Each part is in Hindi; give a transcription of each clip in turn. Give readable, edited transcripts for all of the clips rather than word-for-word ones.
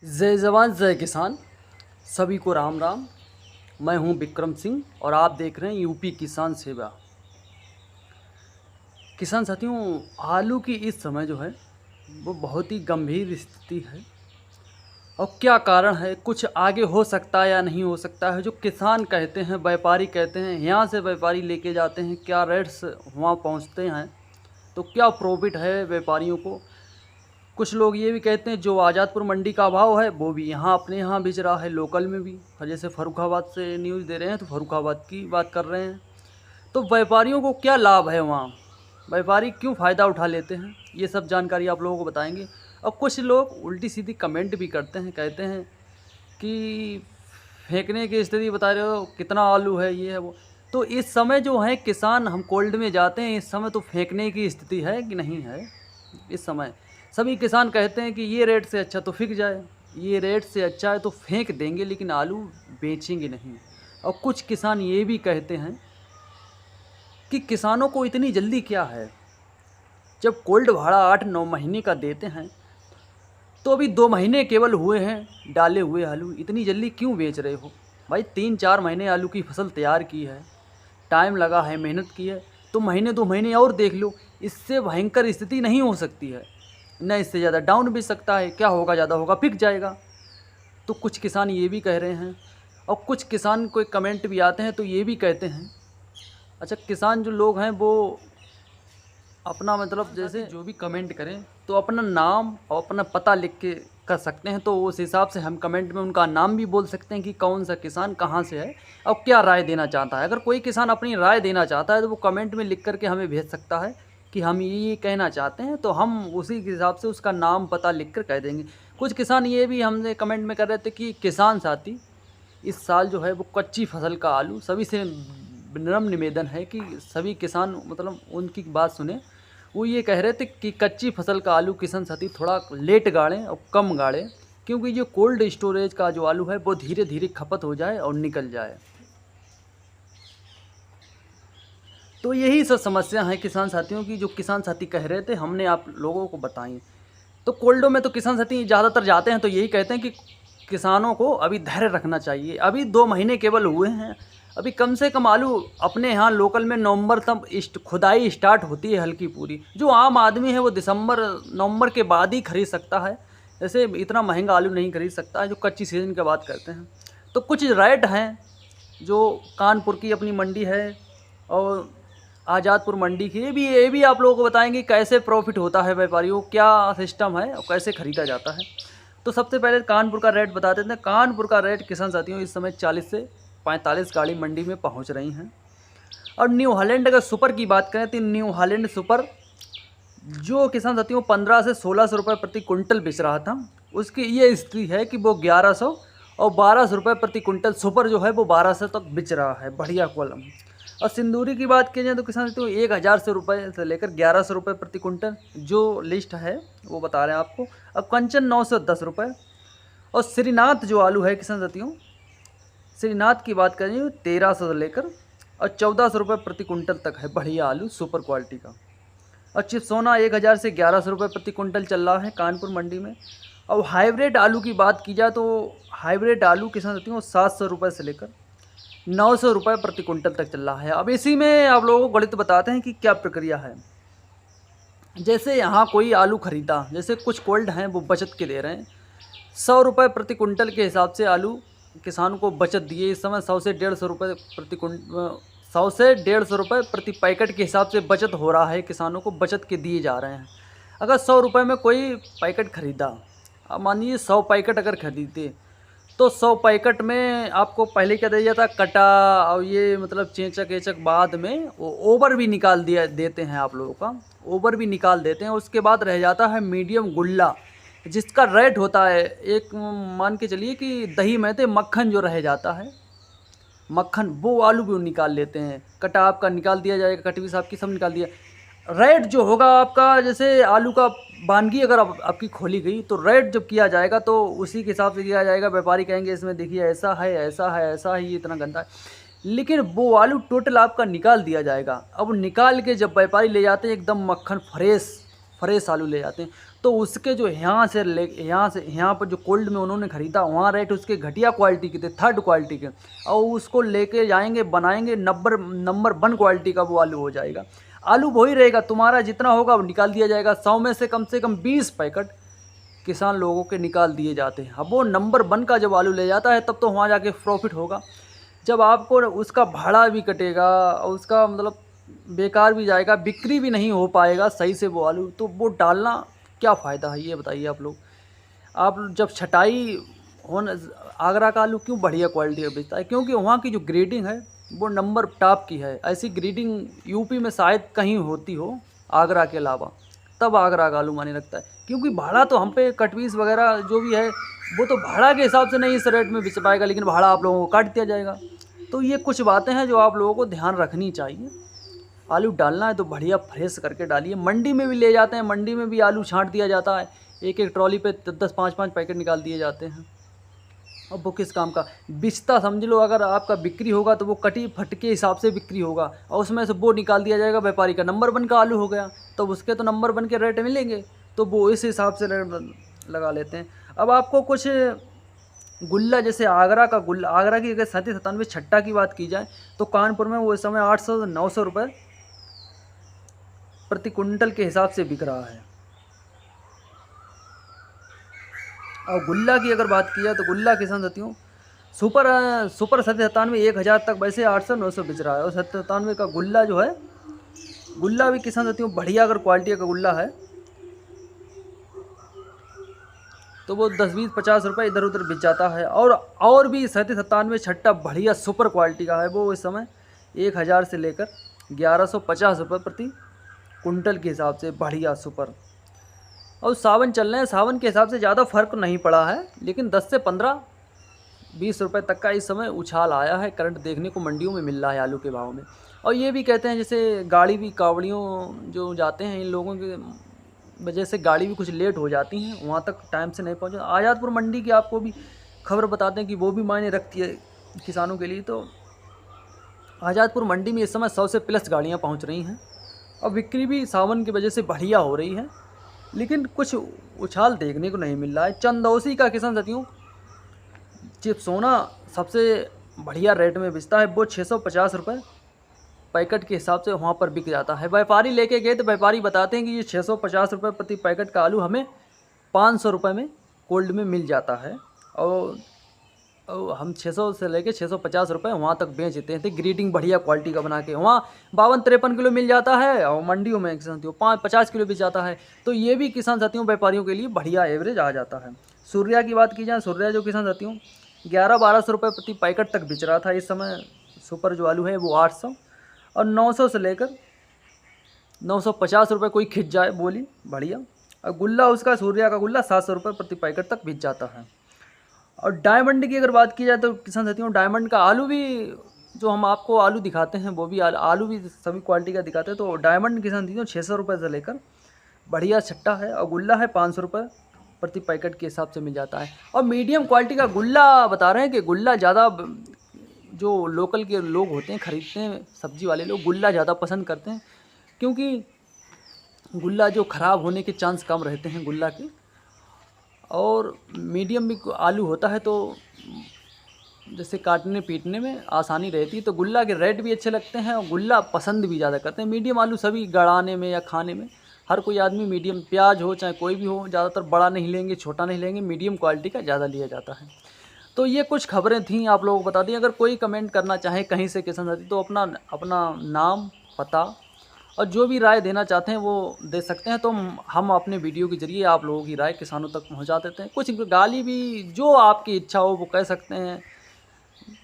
जय जवान जय किसान। सभी को राम राम। मैं हूं विक्रम सिंह और आप देख रहे हैं यूपी किसान सेवा। किसान साथियों, आलू की इस समय जो है वो बहुत ही गंभीर स्थिति है। और क्या कारण है, कुछ आगे हो सकता है या नहीं हो सकता है। जो किसान कहते हैं, व्यापारी कहते हैं, यहाँ से व्यापारी लेके जाते हैं, क्या रेट्स वहाँ पहुँचते हैं, तो क्या प्रॉफिट है व्यापारियों को। कुछ लोग ये भी कहते हैं जो आज़ादपुर मंडी का भाव है वो भी यहाँ अपने यहाँ बेच रहा है, लोकल में भी। और जैसे फर्रुखाबाद से न्यूज़ दे रहे हैं तो फर्रुखाबाद की बात कर रहे हैं। तो व्यापारियों को क्या लाभ है वहाँ, व्यापारी क्यों फ़ायदा उठा लेते हैं, ये सब जानकारी आप लोगों को बताएंगे। और कुछ लोग उल्टी सीधी कमेंट भी करते हैं, कहते हैं कि फेंकने की स्थिति बता रहे हो, कितना आलू है, ये है वो। तो इस समय जो है किसान, हम कोल्ड में जाते हैं इस समय, तो फेंकने की स्थिति है कि नहीं है। इस समय सभी किसान कहते हैं कि ये रेट से अच्छा तो फिक जाए, ये रेट से अच्छा है तो फेंक देंगे, लेकिन आलू बेचेंगे नहीं। और कुछ किसान ये भी कहते हैं कि किसानों को इतनी जल्दी क्या है, जब कोल्ड भाड़ा 8-9 महीने का देते हैं तो अभी 2 महीने केवल हुए हैं डाले हुए आलू, इतनी जल्दी क्यों बेच रहे हो भाई। 3-4 महीने आलू की फसल तैयार की है, टाइम लगा है, मेहनत की है, तो महीने 2 महीने और देख लो। इससे भयंकर स्थिति नहीं हो सकती है, न इससे ज़्यादा डाउन भी सकता है। क्या होगा, ज़्यादा होगा फिक जाएगा। तो कुछ किसान ये भी कह रहे हैं। और कुछ किसान कोई कमेंट भी आते हैं तो ये भी कहते हैं, अच्छा किसान जो लोग हैं वो अपना मतलब जैसे जो भी कमेंट करें तो अपना नाम और अपना पता लिख के कर सकते हैं, तो उस हिसाब से हम कमेंट में उनका नाम भी बोल सकते हैं कि कौन सा किसान कहाँ से है और क्या राय देना चाहता है। अगर कोई किसान अपनी राय देना चाहता है तो वो कमेंट में लिख करके हमें भेज सकता है कि हम ये कहना चाहते हैं, तो हम उसी के हिसाब से उसका नाम पता लिख कर कह देंगे। कुछ किसान ये भी हमसे कमेंट में कर रहे थे कि किसान साथी, इस साल जो है वो कच्ची फसल का आलू, सभी से विनम्र निवेदन है कि सभी किसान मतलब उनकी बात सुने। वो ये कह रहे थे कि कच्ची फसल का आलू किसान साथी थोड़ा लेट गाड़ें और कम गाड़ें, क्योंकि जो कोल्ड स्टोरेज का जो आलू है वो धीरे धीरे खपत हो जाए और निकल जाए। तो यही सब समस्या है किसान साथियों की, जो किसान साथी कह रहे थे हमने आप लोगों को बताई। तो कोल्डो में तो किसान साथी ज़्यादातर जाते हैं तो यही कहते हैं कि किसानों को अभी धैर्य रखना चाहिए। अभी 2 महीने केवल हुए हैं, अभी कम से कम आलू अपने यहाँ लोकल में नवंबर तक खुदाई स्टार्ट होती है हल्की पूरी। जो आम आदमी है वो दिसंबर नवंबर के बाद ही खरीद सकता है, जैसे इतना महंगा आलू नहीं खरीद सकता है जो कच्ची सीज़न की बात करते हैं। तो कुछ रेट हैं, जो कानपुर की अपनी मंडी है और आज़ादपुर मंडी की, ये भी आप लोगों को बताएंगे कैसे प्रॉफिट होता है व्यापारियों को, क्या सिस्टम है और कैसे ख़रीदा जाता है। तो सबसे पहले कानपुर का रेट बता देते हैं। कानपुर का रेट किसान साथियों इस समय 40 से 45 गाड़ी मंडी में पहुंच रही हैं। और न्यू हॉलैंड अगर सुपर की बात करें तो न्यू हॉलैंड सुपर जो किसान साथियों 15 से 1600 रुपये प्रति कुंटल बेच रहा था, उसकी ये स्थिति है कि वो 1100 और 1200 रुपये प्रति कुंटल सुपर जो है वो 1200 तक बिच रहा है, बढ़िया कॉलम। और सिंदूरी की बात की जाए तो किसान साथियों 1000 रुपये से लेकर 1100 रुपये प्रति कुंटल जो लिस्ट है वो बता रहे हैं आपको। अब कंचन 910 रुपये। और श्रीनाथ जो आलू है किसान साथियों, श्रीनाथ की बात करें 1300 से लेकर और 1400 रुपये प्रति कुंटल तक है, बढ़िया आलू सुपर क्वालिटी का। और चिप्सोना 1000 से 1100 रुपये प्रति कुंटल चल रहा है कानपुर मंडी में। अब हाइब्रिड आलू की बात की जाए तो हाइब्रिड आलू किसान साथियों 700 रुपये से लेकर 900 रुपये प्रति कुंटल तक चल रहा है। अब इसी में आप लोगों को गणित बताते हैं कि क्या प्रक्रिया है। जैसे यहाँ कोई आलू खरीदा, जैसे कुछ कोल्ड हैं वो बचत के दे रहे हैं, 100 रुपये प्रति कुंटल के हिसाब से आलू किसानों को बचत दिए। इस समय 100 से 150 रुपये प्रति 100 से 150 रुपये प्रति पैकेट के हिसाब से बचत हो रहा है, किसानों को बचत के दिए जा रहे हैं। अगर 100 रुपये में कोई पैकेट खरीदा, अब मानिए 100 पैकेट अगर खरीदते तो 100 पैकेट में आपको पहले क्या दिया जाता, कटा और ये मतलब चेचक एचक, बाद में वो ओवर भी निकाल दिया देते हैं, आप लोगों का ओवर भी निकाल देते हैं। उसके बाद रह जाता है मीडियम गुल्ला, जिसका रेट होता है एक, मान के चलिए कि दही में तो मक्खन जो रह जाता है, मक्खन वो आलू भी निकाल लेते हैं। कटा आपका निकाल दिया जाएगा, कटवी साहब की सब निकाल दिया। रेट जो होगा आपका, जैसे आलू का वानगी अगर आपकी खोली गई तो रेट जब किया जाएगा तो उसी के हिसाब से किया जाएगा। व्यापारी कहेंगे इसमें देखिए ऐसा है ऐसा है ऐसा है, ये इतना गंदा है, लेकिन वो आलू टोटल आपका निकाल दिया जाएगा। अब निकाल के जब व्यापारी ले जाते हैं एकदम मक्खन फ्रेश, फ्रेश आलू ले जाते हैं, तो उसके जो यहाँ पर जो कोल्ड में उन्होंने ख़रीदा वहाँ रेट उसके घटिया क्वालिटी के थे, थर्ड क्वालिटी के, और उसको लेके जाएंगे बनाएंगे नंबर 1 क्वालिटी का वो आलू हो जाएगा। आलू वही रहेगा, तुम्हारा जितना होगा वो निकाल दिया जाएगा। 100 में से कम 20 पैकेट किसान लोगों के निकाल दिए जाते हैं। अब वो नंबर 1 का जब आलू ले जाता है तब तो वहाँ जाके प्रॉफिट होगा। जब आपको उसका भाड़ा भी कटेगा और उसका मतलब बेकार भी जाएगा, बिक्री भी नहीं हो पाएगा सही से वो आलू, तो वो डालना क्या फ़ायदा है, ये बताइए आप लोग। आप जब छटाई होना, आगरा का आलू क्यों बढ़िया क्वालिटी का बेचता है, क्योंकि वहाँ की जो ग्रेडिंग है वो नंबर टॉप की है। ऐसी ग्रेडिंग यूपी में शायद कहीं होती हो आगरा के अलावा, तब आगरा का आलू माने रखता है। क्योंकि भाड़ा तो हम पे कटपीस वगैरह जो भी है वो तो भाड़ा के हिसाब से नहीं इस रेट में बिच पाएगा, लेकिन भाड़ा आप लोगों को काट दिया जाएगा। तो ये कुछ बातें हैं जो आप लोगों को ध्यान रखनी चाहिए। आलू डालना है तो बढ़िया फ्रेश करके डालिए। मंडी में भी ले जाते हैं, मंडी में भी आलू छांट दिया जाता है, एक ट्रॉली पे 10 5 पैकेट निकाल दिए जाते हैं। अब वो किस काम का बिचता, समझ लो अगर आपका बिक्री होगा तो वो कटी फट के हिसाब से बिक्री होगा, और उसमें से वो निकाल दिया जाएगा व्यापारी का नंबर 1 का आलू हो गया, तो उसके तो नंबर 1 के रेट मिलेंगे, तो वो इस हिसाब से रेट लगा लेते हैं। अब आपको कुछ गुल्ला, जैसे आगरा का गुल्ला, आगरा की अगर 37 छट्टा की बात की जाए तो कानपुर में वो इस समय 800-900 रुपये प्रति कुंटल के हिसाब से बिक रहा है। और गुल्ला की अगर बात की जाए तो गुल्ला किसान साथियों सुपर 97 1000 तक, वैसे 800-900 बिच रहा है। और 97 का गुल्ला जो है, गुल्ला भी किसान साथियों बढ़िया अगर क्वालिटी का गुल्ला है तो वो 10-20-50 रुपये इधर उधर बिच जाता है। और भी 97 छट्टा बढ़िया सुपर क्वालिटी का है, वो इस समय 1000 से लेकर 1150 रुपये प्रति कुंटल के हिसाब से बढ़िया सुपर। और सावन चल रहे हैं, सावन के हिसाब से ज़्यादा फर्क नहीं पड़ा है, लेकिन 10 से 15-20 रुपये तक का इस समय उछाल आया है, करंट देखने को मंडियों में मिल रहा है आलू के भाव में। और ये भी कहते हैं जैसे गाड़ी भी, कावड़ियों जो जाते हैं, इन लोगों के वजह से गाड़ी भी कुछ लेट हो जाती हैं, वहाँ तक टाइम से नहीं पहुँचे। आज़ादपुर मंडी की आपको भी खबर बताते हैं कि वो भी मायने रखती है किसानों के लिए। तो आज़ादपुर मंडी में इस समय 100 से प्लस गाड़ियाँ पहुँच रही हैं, और बिक्री भी सावन की वजह से बढ़िया हो रही है, लेकिन कुछ उछाल देखने को नहीं मिल रहा है। चंदौसी का किसान साथियों चिप्सोना सबसे बढ़िया रेट में बिकता है, वो 650 रुपये पैकेट के हिसाब से वहाँ पर बिक जाता है। व्यापारी लेके गए तो व्यापारी बताते हैं कि ये 650 रुपये प्रति पैकेट का आलू हमें 500 रुपये में कोल्ड में मिल जाता है, और हम 600 से लेके 650 रुपये वहाँ तक बेच देते हैं। ग्रीडिंग बढ़िया क्वालिटी का बना के वहाँ 52-53 किलो मिल जाता है, और मंडियों में किसान साथियों 50 किलो बिक जाता है। तो ये भी किसान साथियों व्यापारियों के लिए बढ़िया एवरेज आ जाता है। सूर्या की बात की जाए, सूर्या जो किसान साथियों 1100-1200 रुपये प्रति पैकेट तक बिच रहा था, इस समय सुपर जो आलू है वो 800 और 900 से लेकर 950 रुपये कोई खिंच जाए बोली बढ़िया। और गुल्ला उसका, सूर्या का गुल्ला 700 रुपये प्रति पैकेट तक बिक जाता है। और डायमंड की अगर बात की जाए तो किसान साथियों डायमंड का आलू भी, जो हम आपको आलू दिखाते हैं वो भी आलू भी सभी क्वालिटी का दिखाते हैं। तो डायमंड किसान साथियों 600 रुपये से लेकर बढ़िया छट्टा है, और गुल्ला है 500 रुपये प्रति पैकेट के हिसाब से मिल जाता है। और मीडियम क्वालिटी का गुल्ला बता रहे हैं कि गुल्ला ज़्यादा, जो लोकल के लोग होते हैं खरीदते हैं, सब्जी वाले लोग गुल्ला ज़्यादा पसंद करते हैं, क्योंकि गुल्ला जो ख़राब होने के चांस कम रहते हैं गुल्ला के। और मीडियम भी आलू होता है तो जैसे काटने पीटने में आसानी रहती है, तो गुल्ला के रेट भी अच्छे लगते हैं, और गुल्ला पसंद भी ज़्यादा करते हैं। मीडियम आलू सभी गड़ाने में या खाने में हर कोई आदमी मीडियम, प्याज हो चाहे कोई भी हो, ज़्यादातर बड़ा नहीं लेंगे, छोटा नहीं लेंगे, मीडियम क्वालिटी का ज़्यादा लिया जाता है। तो ये कुछ खबरें थीं, आप लोगों को बता दी। अगर कोई कमेंट करना चाहे कहीं से किसान साथी तो अपना नाम, पता और जो भी राय देना चाहते हैं वो दे सकते हैं। तो हम अपने वीडियो के ज़रिए आप लोगों की राय किसानों तक पहुंचा देते हैं। कुछ गाली भी जो आपकी इच्छा हो वो कह सकते हैं,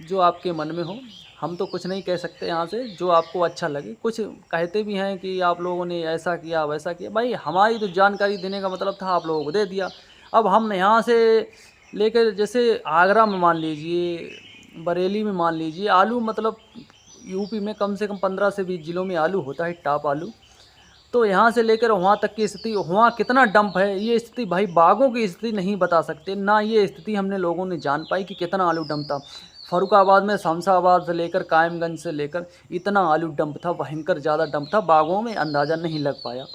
जो आपके मन में हो। हम तो कुछ नहीं कह सकते यहाँ से, जो आपको अच्छा लगे। कुछ कहते भी हैं कि आप लोगों ने ऐसा किया वैसा किया, भाई हमारी तो जानकारी देने का मतलब था, आप लोगों को दे दिया। अब हम यहाँ से लेकर जैसे आगरा में मान लीजिए, बरेली में मान लीजिए, आलू मतलब यूपी में कम से कम 15 से 20 ज़िलों में आलू होता है, टॉप आलू। तो यहाँ से लेकर वहाँ तक की स्थिति, वहाँ कितना डंप है, ये स्थिति भाई बागों की स्थिति नहीं बता सकते ना। ये स्थिति हमने लोगों ने जान पाई कि कितना आलू डंप था। फर्रुखाबाद में शमशाबाद से लेकर कायमगंज से लेकर इतना आलू डंप था, भयंकर ज़्यादा डंप था, बागों में अंदाज़ा नहीं लग पाया।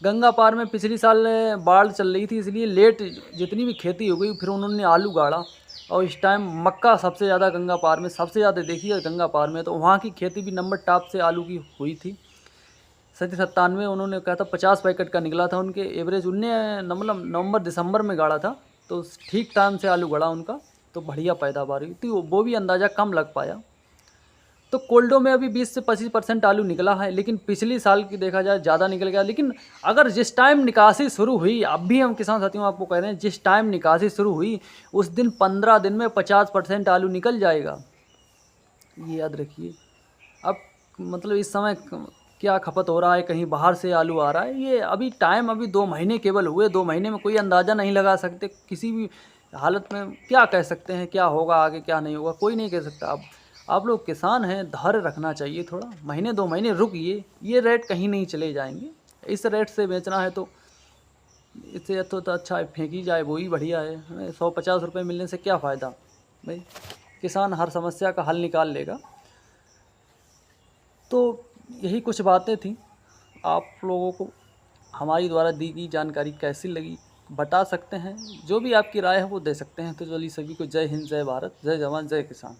गंगा पार में पिछली साल बाढ़ चल रही थी, इसलिए लेट जितनी भी खेती हो गई, फिर उन्होंने आलू गाड़ा। और इस टाइम मक्का सबसे ज़्यादा गंगा पार में, सबसे ज़्यादा देखिए गंगा पार में, तो वहाँ की खेती भी नंबर टॉप से आलू की हुई थी। 97 उन्होंने कहा था 50 पैकेट का निकला था उनके एवरेज। उनने मतलब नवंबर दिसंबर में गाड़ा था, तो ठीक टाइम से आलू गड़ा उनका, तो बढ़िया पैदावार हुई थी। वो भी अंदाज़ा कम लग पाया। तो कोल्डो में अभी 20 से 25% आलू निकला है, लेकिन पिछली साल की देखा जाए ज़्यादा निकल गया। लेकिन अगर जिस टाइम निकासी शुरू हुई, अब भी हम किसान साथियों आपको कह रहे हैं, जिस टाइम निकासी शुरू हुई उस दिन 15 दिन में 50% आलू निकल जाएगा, ये याद रखिए। अब मतलब इस समय क्या खपत हो रहा है, कहीं बाहर से आलू आ रहा है, ये अभी टाइम, अभी 2 महीने केवल हुए। 2 महीने में कोई अंदाज़ा नहीं लगा सकते, किसी भी हालत में क्या कह सकते हैं क्या होगा आगे क्या नहीं होगा, कोई नहीं कह सकता। अब आप लोग किसान हैं, धैर्य रखना चाहिए थोड़ा, महीने 2 महीने रुकिए, ये रेट कहीं नहीं चले जाएंगे। इस रेट से बेचना है तो इससे तो अच्छा है फेंकी जाए, वही बढ़िया है। हमें 150 रुपये मिलने से क्या फ़ायदा भाई, किसान हर समस्या का हल निकाल लेगा। तो यही कुछ बातें थी। आप लोगों को हमारी द्वारा दी गई जानकारी कैसी लगी बता सकते हैं, जो भी आपकी राय है वो दे सकते हैं। तो चलिए सभी को जय हिंद, जय भारत, जय जवान, जय किसान।